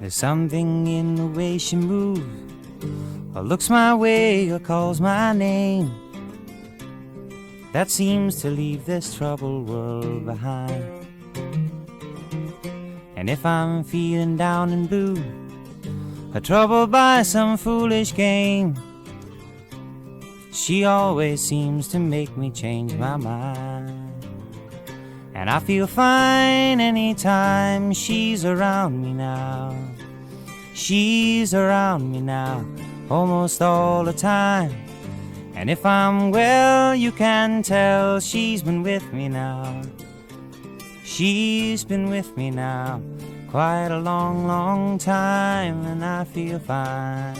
There's something in the way she moves, or looks my way, or calls my name, that seems to leave this troubled world behind. And if I'm feeling down and blue, or troubled by some foolish game, she always seems to make me change my mind. And I feel fine anytime she's around me now. She's around me now, almost all the time. And if I'm well, you can tell she's been with me now. She's been with me now quite a long, long time, and I feel fine.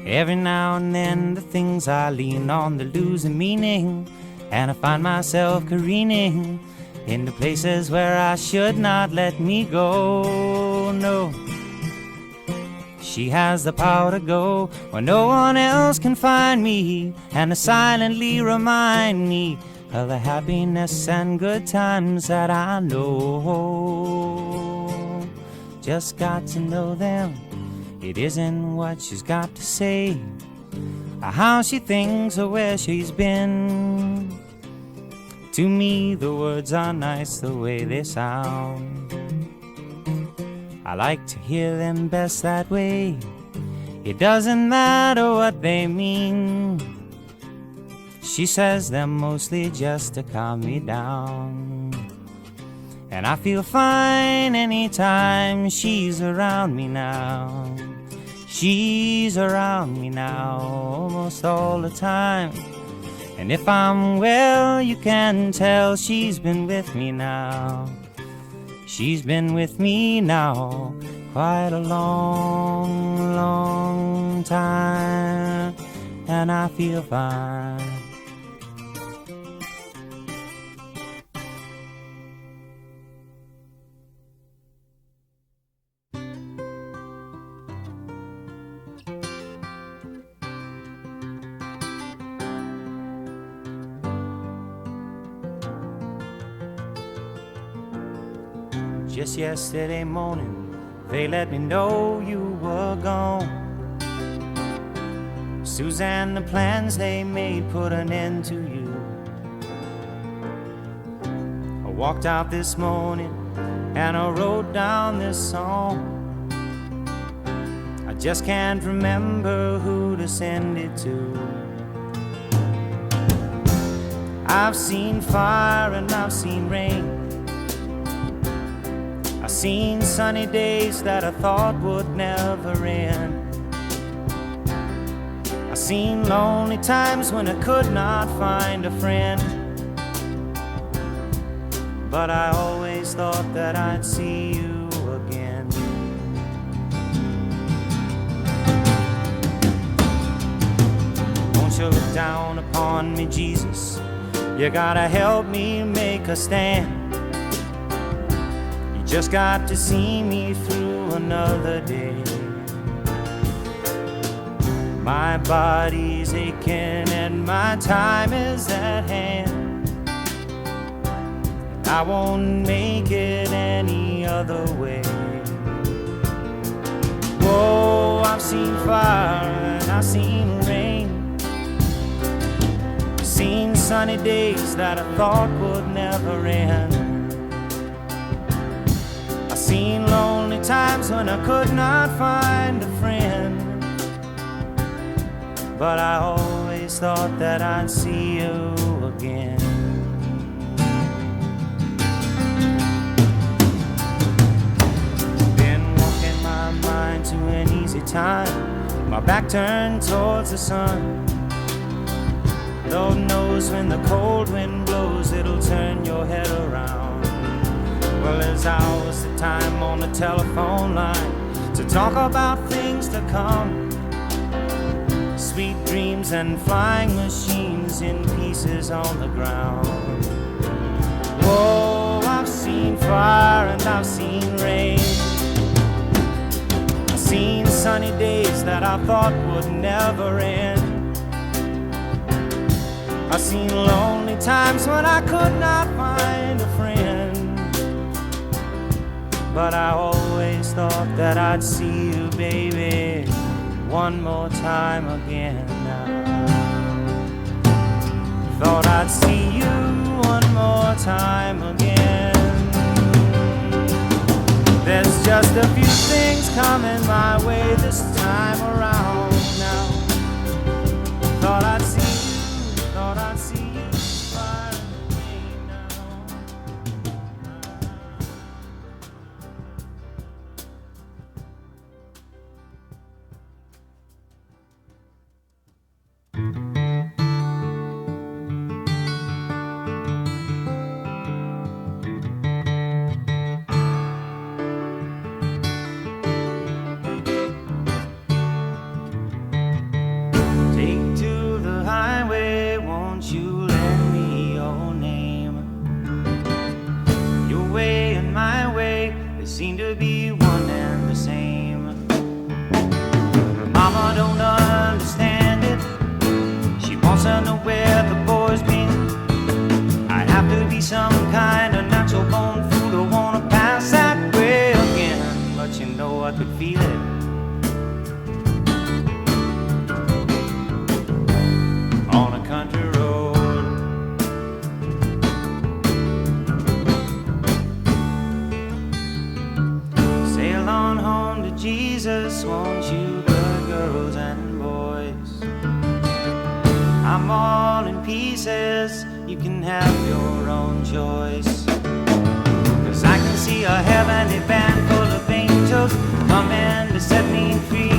Every now and then the things I lean on, they lose a meaning, and I find myself careening into places where I should not let me go, no. She has the power to go where no one else can find me, and to silently remind me of the happiness and good times that I know. Just got to know them. It isn't what she's got to say, or how she thinks, or where she's been. To me the words are nice the way they sound. I like to hear them best that way. It doesn't matter what they mean. She says them mostly just to calm me down. And I feel fine anytime she's around me now. She's around me now almost all the time. And if I'm well, you can tell she's been with me now. She's been with me now quite a long, long time, and I feel fine. Just yesterday morning, they let me know you were gone. Suzanne, the plans they made put an end to you. I walked out this morning and I wrote down this song. I just can't remember who to send it to. I've seen fire and I've seen rain. I've seen sunny days that I thought would never end. I've seen lonely times when I could not find a friend. But I always thought that I'd see you again. Won't you look down upon me, Jesus? You gotta help me make a stand. Just got to see me through another day. My body's aching and my time is at hand. I won't make it any other way. Whoa, I've seen fire and I've seen rain. Seen sunny days that I thought would never end. Seen lonely times when I could not find a friend. But I always thought that I'd see you again. Been walking my mind to an easy time, my back turned towards the sun. Lord knows when the cold wind blows, it'll turn your head around. Well, there's hours of time on the telephone line to talk about things to come. Sweet dreams and flying machines in pieces on the ground. Whoa, I've seen fire and I've seen rain. I've seen sunny days that I thought would never end. I've seen lonely times when I could not find a friend. but I always thought that I'd see you, baby, one more time again now. Thought I'd see you one more time again. There's just a few things coming my way this time around now. Thought I'd see you, thought I'd see you right away now. Seem to be one and the same. Mama don't understand it. She wants to know where the boy's been. I'd have to be some kind of natural born fool to wanna pass that way again. But you know I could feel it. On a country road. Jesus wants you good girls and boys. I'm all in pieces, you can have your own choice. 'Cause I can see a heavenly band full of angels coming to set me free.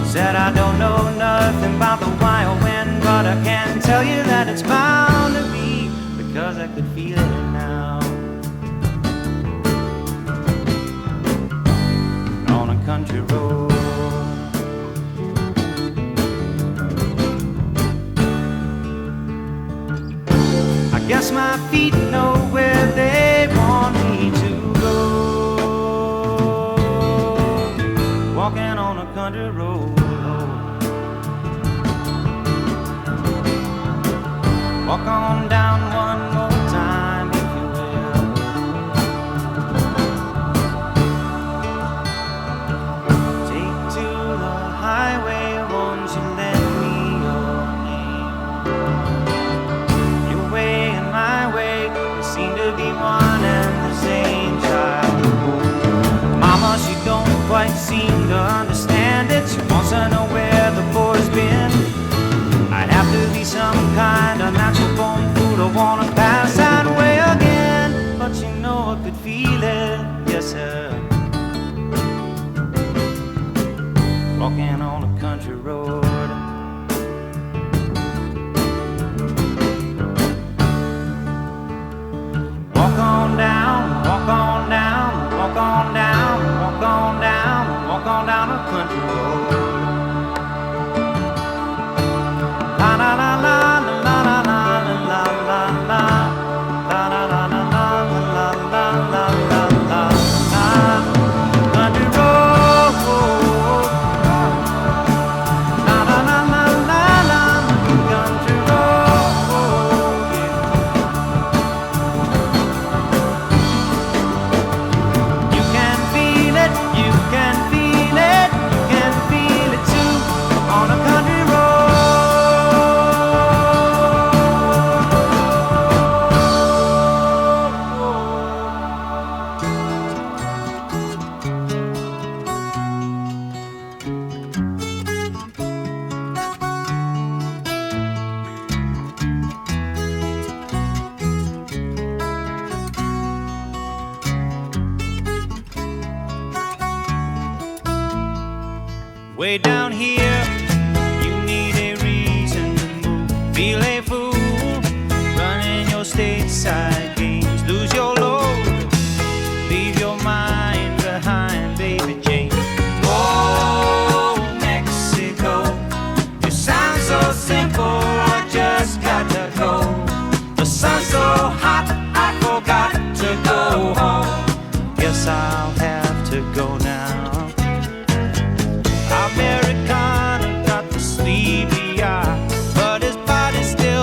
Said I don't know nothing about the wild wind, but I can tell you that it's bound to be, because I could feel it now. Country road. I guess my feet know where they want me to go. Walking on a country road. Walk on down one more time, if you will. Highway, won't you lend me your name? Your way and my way, we seem to be one and the same child. Mama, she don't quite seem to understand it. She wants to know where the boy's been. I'd have to be some kind of natural born fool to wanna pass that way again. But you know I could feel it, yes sir. Walking on a country road. Walk on down, walk on down, walk on down, walk on down, walk on down a country road. La la la la la la la la la la la la la la la la la la. Country road. Way down here, you need a reason to move. Feel a fool, running your stateside games. Lose your load, leave your mind behind, baby Jane. Oh, Mexico, you sound so simple, I just got to go. The sun's so hot, I forgot to go home. Guess I'll have to go now. Americana got the sleepy eye, but his body's still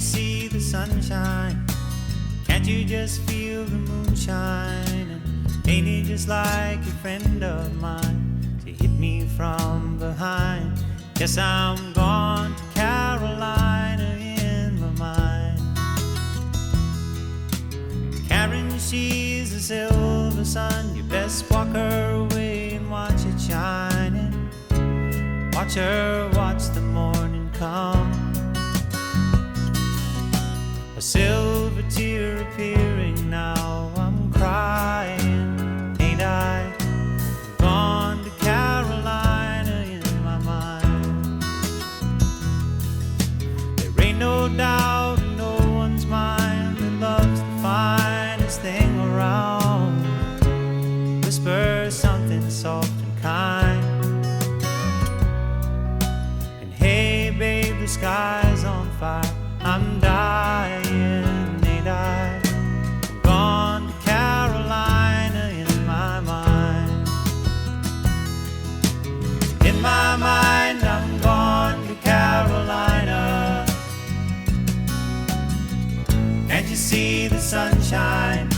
see the sunshine? Can't you just feel the moonshine? And ain't it just like a friend of mine to hit me from behind? Guess I'm gone to Carolina in my mind. Karen, she's a silver sun. You best walk her away and watch it shining. Watch her watch the morning come. A silver tear appearing now. I'm crying, ain't I? Gone to Carolina in my mind. There ain't no doubt in no one's mind that love's the finest thing around. Whisper something soft and kind. And hey babe, the sky's on fire. I'm dying, ain't I? I'm gone to Carolina in my mind. In my mind, I'm gone to Carolina. Can't you see the sunshine?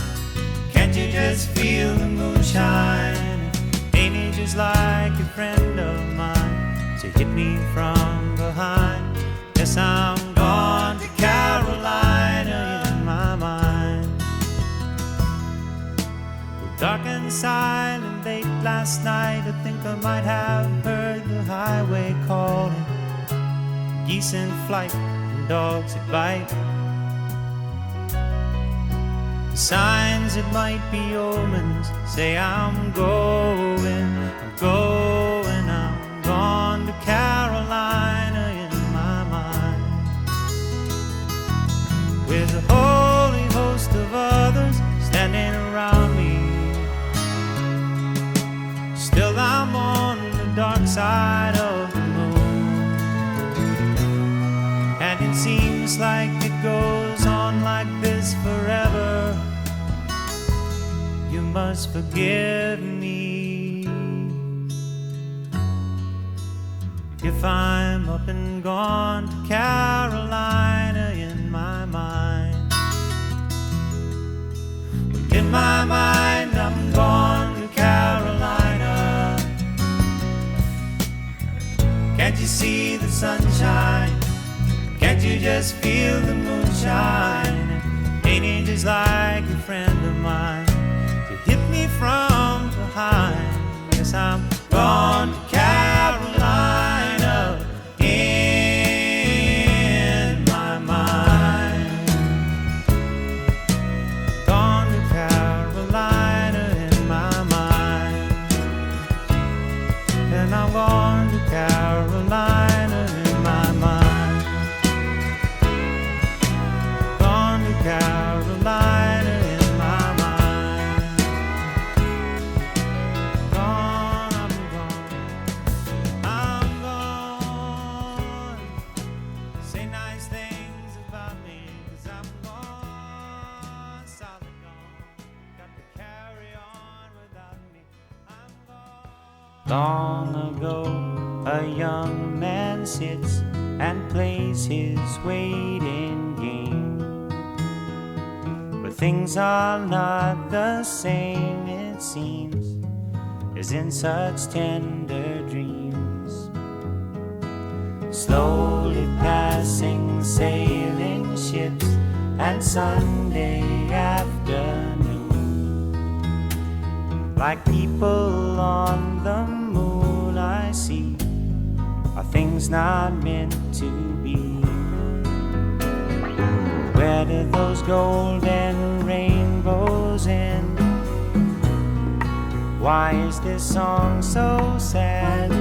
Can't you just feel the moonshine? Ain't it just like a friend of mine to hit me from behind? Yes, I'm gone to Carolina in my mind. Well, dark and silent late last night, I think I might have heard the highway calling. Geese in flight and dogs that bite. The signs that might be omens say I'm going, I'm going, I'm gone to Carolina in my mind. With a holy host of others standing around me, still I'm on the dark side of the moon. And it seems like it goes on like this forever. You must forgive me if I'm up and gone to Carolina in my mind. In my mind, I'm gone to Carolina. Can't you see the sunshine? Can't you just feel the moonshine? Ain't it just like a friend of mine to hit me from behind? Yes, I'm gone to Carolina in my mind. Gone to Carolina in my mind. And I'm gone to Carolina in my mind. Gone to Carolina in my mind. Gone, I'm gone. Say nice things about me, 'cause I'm gone, solid gone. Got to carry on without me. I'm gone. Long ago, a young man sits and plays his waiting game. But things are not the same, it seems, as in such tender dreams. Slowly passing sailing ships and Sunday afternoon, like people on the moon I see, are things not meant to be. Where did those golden rainbows end? Why is this song so sad?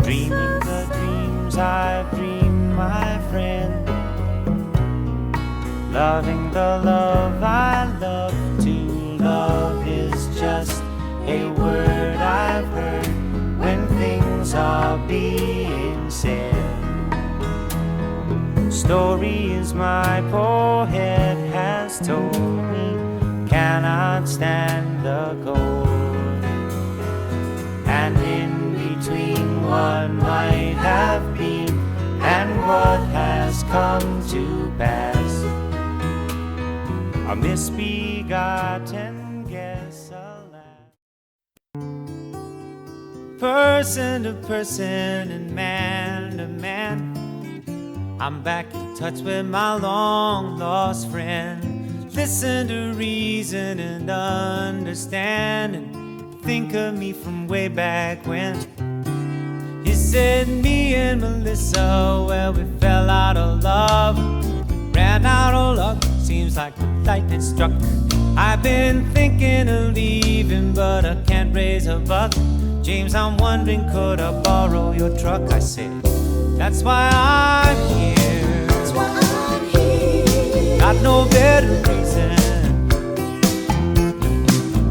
Dreaming the dreams I've dreamed, my friend. Loving the love I love to love is just a word I've heard when things are being said. Stories my poor head has told me cannot stand the cold. And in between what might have been and what has has come to pass. A misbegotten guess, alas. Person to person and man to man, I'm back in touch with my long lost friend. Listen to reason and understand, and think of me from way back when. He said me and Melissa, well, we fell out of love, ran out of luck, seems like the lightning struck. I've been thinking of leaving, but I can't raise a buck. James, I'm wondering, could I borrow your truck? I said, that's why I'm here. That's why I'm here. Got no better reason.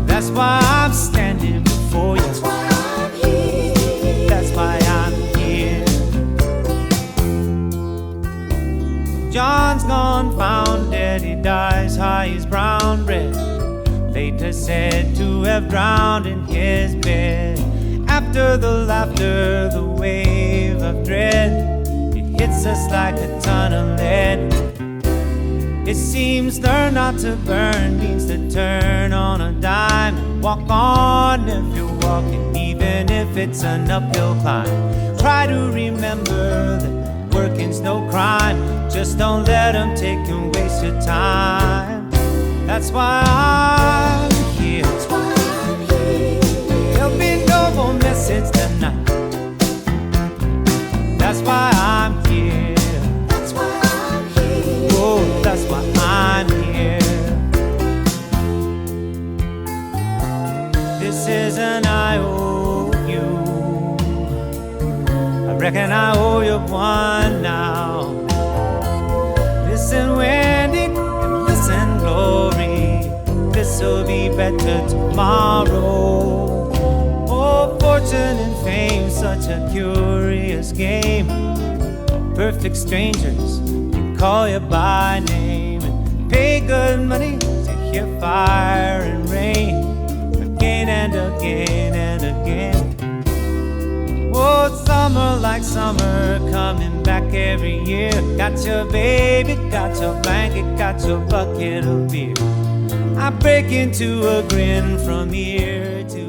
That's why I'm standing before you. That's why I'm here. That's why I'm here. John's gone found dead. He dies high as brown bread. Later said to have drowned in his bed. After the laughter, the wave of dread, it hits us like a ton of lead. It seems learn not to burn means to turn on a dime and walk on if you're walking, even if it's an uphill climb. Try to remember that working's no crime. Just don't let them take and waste your time. That's why I'm here. That's why I'm here. There'll be no more message tonight. That's why I'm here. That's why I'm here. Oh, that's why I'm here. This is an IOU. I reckon I owe you one now. Listen, Wendy, and listen, Glory. This'll be better tomorrow. Oh, fortune and fame, such a curious game. Perfect strangers can call you by name and pay good money to hear fire and rain again and again and again. Oh, summer like summer, coming back every year. Got your baby, got your blanket, got your bucket of beer. I break into a grin from ear to